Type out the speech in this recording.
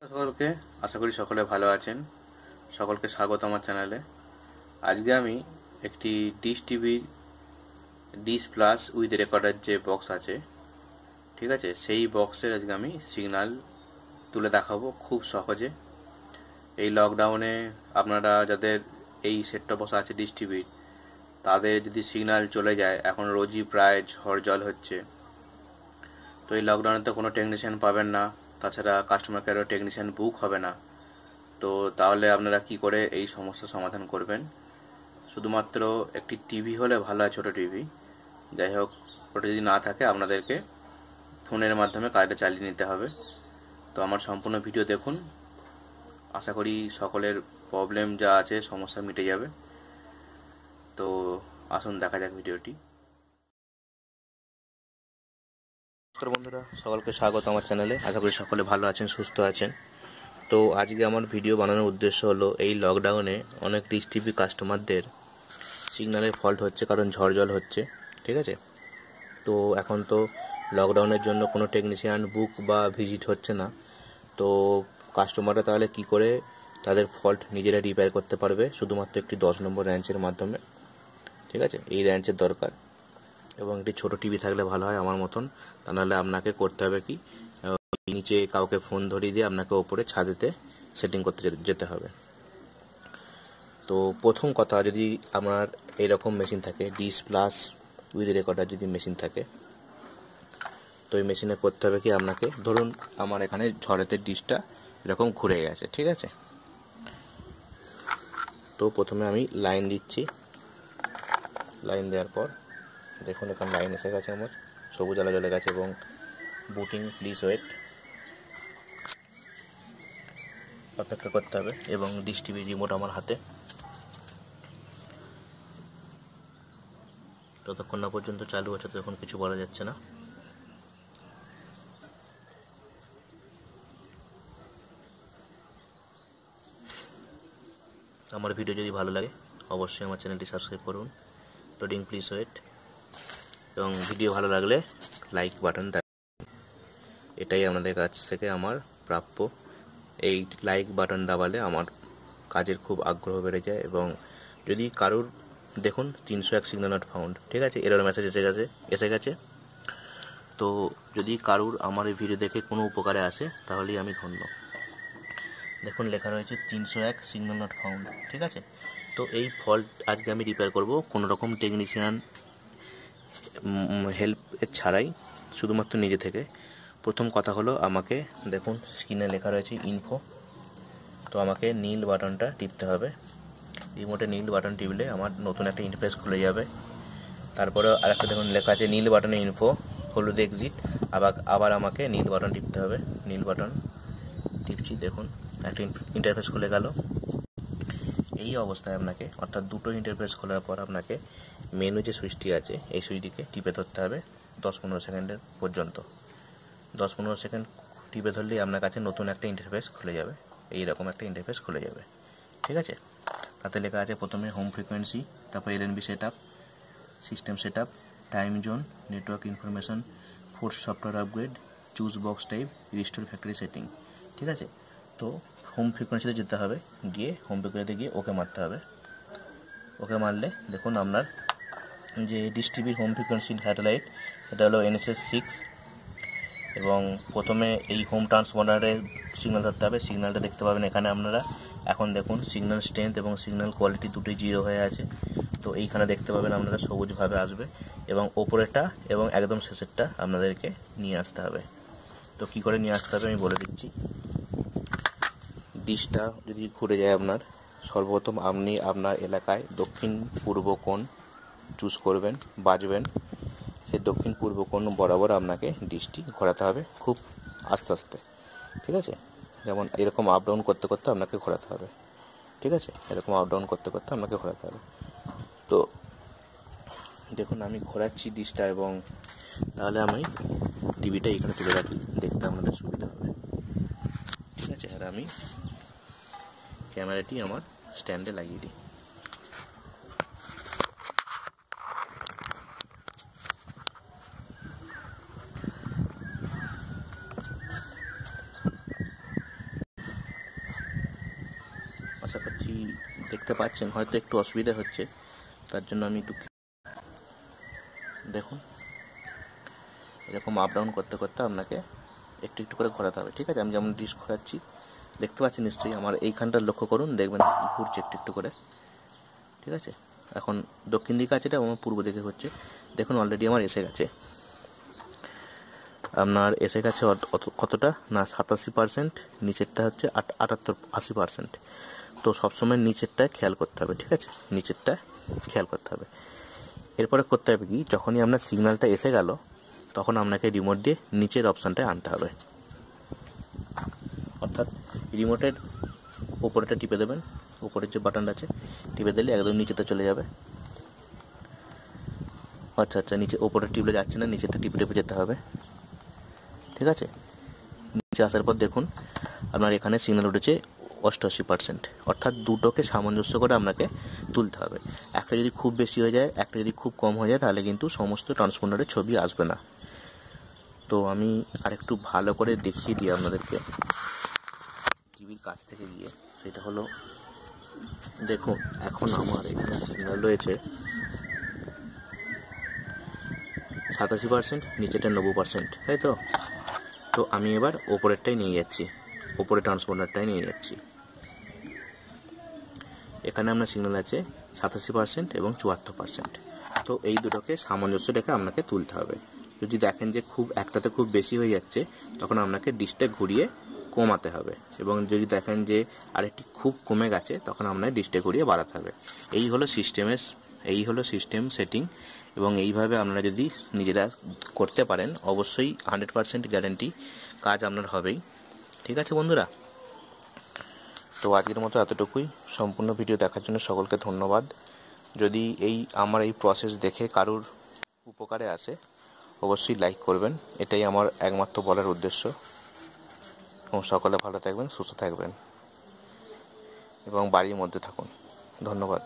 সকলকে আশা করি সকলে ভালো আছেন। সকলকে স্বাগত আমার চ্যানেলে। আজকে আমি একটি ডিশ টিভির ডিশ প্লাস উইথ রেকর্ডার যে বক্স আছে, ঠিক আছে, সেই বক্সের আজকে আমি সিগন্যাল তুলে দেখাবো খুব সহজে। এই লকডাউনে আপনারা যাদের এই সেট টপ বক্স আছে ডিশ টিভির, তাদের যদি সিগন্যাল চলে যায়, এখন রোজই প্রায় ঝড় জল হচ্ছে, তো এই লকডাউনে তো কোনো টেকনিশিয়ান পাবেন না, তাছাড়া কাস্টমার কেয়ারও টেকনিশিয়ান বুক হবে না। তো তাহলে আপনারা কি করে এই সমস্যার সমাধান করবেন? শুধুমাত্র একটি টিভি হলে ভালো হয়, ছোটো টিভি, যাই হোক, ওটা যদি না থাকে আপনাদেরকে ফোনের মাধ্যমে কাজটা চালিয়ে নিতে হবে। তো আমার সম্পূর্ণ ভিডিও দেখুন, আশা করি সকলের প্রবলেম যা আছে সমস্যা মিটে যাবে। তো আসুন দেখা যাক ভিডিওটি। নমস্কার বন্ধুরা, সকলকে স্বাগত আমার চ্যানেলে। আশা করি সকলে ভালো আছেন, সুস্থ আছেন। তো আজকে আমার ভিডিও বানানোর উদ্দেশ্য হলো, এই লকডাউনে অনেক ডিশ টিভি কাস্টমারদের সিগন্যালের ফল্ট হচ্ছে, কারণ ঝড় জল হচ্ছে, ঠিক আছে। তো এখন তো লকডাউনের জন্য কোনো টেকনিশিয়ান বুক বা ভিজিট হচ্ছে না। তো কাস্টমাররা তাহলে কি করে তাদের ফল্ট নিজেরা রিপেয়ার করতে পারবে? শুধুমাত্র একটি 10 নম্বর র্যাঞ্চের মাধ্যমে, ঠিক আছে। এই র্যাঞ্চের দরকার, এবং একটি ছোটো টিভি থাকলে ভালো হয় আমার মতন। তা নাহলে আপনাকে করতে হবে কি, নিচে কাউকে ফোন ধরিয়ে দিয়ে আপনাকে ওপরে ছাদেতে সেটিং করতে যেতে হবে। তো প্রথম কথা, যদি আমার এইরকম মেশিন থাকে, ডিশ প্লাস উইথ রেকর্ডার যদি মেশিন থাকে, তো এই মেশিনে করতে হবে কি, আপনাকে ধরুন আমার এখানে ঝড়েতে ডিশটা এরকম ঘুরে গেছে, ঠিক আছে। তো প্রথমে আমি লাইন দিচ্ছি। লাইন দেওয়ার পর দেখুন এখানে লাইন এসে গেছে, আমার সবুজ আলো জ্বলে গেছে, এবং বুটিং প্লিজ ওয়েট, অপেক্ষা করতে হবে। এবং ডিশ টিভি রিমোট আমার হাতে, ততক্ষণ না পর্যন্ত চালু আছে তখন কিছু বলা যাচ্ছে না। আমার ভিডিও যদি ভালো লাগে অবশ্যই আমার চ্যানেলটি সাবস্ক্রাইব করুন। Loading please wait. এবং ভিডিও ভালো লাগলে লাইক বাটন দেবেন, এটাই আপনাদের কাছ থেকে আমার প্রাপ্য। এই লাইক বাটন দাবালে আমার কাজের খুব আগ্রহ বেড়ে যায়। এবং যদি কারুর দেখুন 301 সিগন্যাল নট ফাউন্ড, ঠিক আছে, এরর মেসেজ এসে গেছে। তো যদি কারুর আমার এই ভিডিও দেখে কোনো উপকারে আসে তাহলেই আমি ধন্য। দেখুন লেখা রয়েছে 301 সিগন্যাল নট ফাউন্ড, ঠিক আছে। তো এই ফল্ট আজকে আমি রিপেয়ার করব কোনো রকম টেকনিশিয়ান হেল্প ছাড়াই, শুধুমাত্র নিজে থেকে। প্রথম কথা হলো, আমাকে দেখুন স্ক্রিনে লেখা রয়েছে ইনফো। তো আমাকে নীল বাটনটা টিপতে হবে। রিমোটে নীল বাটন টিপলে আমার নতুন একটা ইন্টারফেস খুলে যাবে। তারপরে আরেকটা দেখুন লেখা আছে নীল বাটনে ইনফো, হলুদ এক্সিট। আবার আমাকে নীল বাটন টিপতে হবে। নীল বাটন টিপছি, দেখুন একটা ইন্টারফেস খুলে গেল। এই অবস্থায় আপনাকে, অর্থাৎ দুটো ইন্টারফেস খোলার পর আপনাকে মেনু যে সুইচটি আছে এই সুইচটিকে টিপে ধরতে হবে 10-15 সেকেন্ডের পর্যন্ত। 10-15 সেকেন্ড টিপে ধরলেই আপনার কাছে নতুন একটা ইন্টারফেস খুলে যাবে। এইরকম একটা ইন্টারফেস খুলে যাবে, ঠিক আছে। তাতে লেখা আছে প্রথমে হোম ফ্রিকোয়েন্সি, তারপর LNB set up, system set up, time zone, network information, force software upgrade, choose box type, restore factory setting, ঠিক আছে। তো হোম ফ্রিকোয়েন্সিতে যেতে হবে, গিয়ে হোম ফ্রিকোয়েন্সিতে গিয়ে ওকে মারতে হবে। ওকে মারলে দেখুন আপনার যে ডিশ টিভির হোম ফ্রিকোয়েন্সি স্যাটেলাইট, এটা হলো NSS 6। এবং প্রথমে এই হোম ট্রান্সপন্ডারের সিগন্যাল ধরতে হবে। সিগন্যালটা দেখতে পাবেন এখানে আপনারা। এখন দেখুন সিগন্যাল স্ট্রেংথ এবং সিগন্যাল কোয়ালিটি দুটোই 0 হয়ে আছে। তো এইখানে দেখতে পাবেন আপনারা সবুজভাবে আসবে, এবং ওপরেরটা এবং একদম শেষেরটা আপনাদেরকে নিয়ে আসতে হবে। তো কী করে নিয়ে আসতে হবে আমি বলে দিচ্ছি। ডিশটা যদি ঘুরে যায় আপনার, সর্বপ্রথম আপনি আপনার এলাকায় দক্ষিণ পূর্ব কোণ চুজ করবেন, বাজবেন। সেই দক্ষিণ পূর্ব কোণ বরাবর আপনাকে ডিশটি ঘোরাতে হবে, খুব আস্তে আস্তে, ঠিক আছে। যেমন এরকম আপ ডাউন করতে করতে আপনাকে ঘোরাতে হবে, ঠিক আছে। এরকম আপ ডাউন করতে করতে আপনাকে ঘোরাতে হবে। তো দেখুন আমি ঘোরাচ্ছি ডিশটা, এবং তাহলে আমি টিভিটা এখানে তুলে রাখি, দেখতে আপনাদের সুবিধা হবে, ঠিক আছে। আর আমি ক্যামেরাটি আমার স্ট্যান্ডে লাগিয়ে দিই। আশা করছি দেখতে পাচ্ছেন, হয়তো একটু অসুবিধা হচ্ছে, তার জন্য আমি একটু দেখুন এরকম আপ ডাউন করতে করতে আপনাকে একটু একটু করে ঘোরাতে হবে। ঠিক আছে, আমি যেমন ডিশ ঘোরাচ্ছি দেখতে পাচ্ছেন নিশ্চয়ই, আমার এইখানটা লক্ষ্য করুন, দেখবেন ঘুরছে একটু একটু করে। ঠিক আছে, এখন দক্ষিণ দিকে আছে, এটা আমার পূর্ব দিকে হচ্ছে। দেখুন অলরেডি আমার এসে গেছে। আপনার এসে গেছে কতটা না 87%, নিচেরটা হচ্ছে 80%। তো সবসময় নিচেরটায় খেয়াল করতে হবে। ঠিক আছে, নিচেরটা খেয়াল করতে হবে। এরপরে করতে হবে কি, যখনই আপনার সিগন্যালটা এসে গেল তখন আপনাকে রিমোট দিয়ে নিচের অপশানটায় আনতে হবে, অর্থাৎ রিমোটের উপরেটা টিপে দেবেন, উপরের যে বাটনটা আছে টিপে দিলে একদম নিচেতে চলে যাবে। আচ্ছা, নিচে উপরে টিপলে যাচ্ছে না, নিচেটা টিপে টিপে যেতে হবে। ঠিক আছে, নিচে আসার পর দেখুন আপনার এখানে সিগন্যাল উঠেছে 88%, অর্থাৎ দুটোকে সামঞ্জস্য করে আপনাকে তুলতে হবে। একটা যদি খুব বেশি হয়ে যায়, একটা যদি খুব কম হয়ে যায়, তাহলে কিন্তু সমস্ত ট্রান্সপন্ডারের ছবি আসবে না। তো আমি আরেকটু ভালো করে দেখিয়ে দিই আপনাদেরকে টিভির কাছ থেকে গিয়ে। সেটা হলো, দেখুন এখন আমার এখানে সিগন্যাল রয়েছে 87%, নিচেটা 90%, তাই তো? তো আমি এবার ওপরেরটাই নিয়ে যাচ্ছি, ওপরে ট্রান্সপন্ডারটাই নিয়ে যাচ্ছি। এখানে আপনার সিগন্যাল আছে 87% এবং 74%। তো এই দুটোকে সামঞ্জস্য রেখে আপনাকে তুলতে হবে। যদি দেখেন যে একটাতে খুব বেশি হয়ে যাচ্ছে, তখন আপনাকে ডিশটা ঘুরিয়ে কমাতে হবে, এবং যদি দেখেন যে আরেকটি খুব কমে গেছে, তখন আপনাকে ডিশটা ঘুরিয়ে বাড়াতে হবে। এই হলো সিস্টেম সেটিং, এবং এইভাবে আপনারা যদি নিজেরা করতে পারেন, অবশ্যই 100% গ্যারেন্টি কাজ আপনার হবেই। ঠিক আছে বন্ধুরা, তো আজকের মতো এতটুকুই। সম্পূর্ণ ভিডিও দেখার জন্য সকলকে ধন্যবাদ। যদি আমার এই প্রসেস দেখে কারুর উপকারে আসে, অবশ্যই লাইক করবেন, এটাই আমার একমাত্র বলার উদ্দেশ্য। এবং সকলে ভালো থাকবেন, সুস্থ থাকবেন এবং বাড়ির মধ্যে থাকুন। ধন্যবাদ।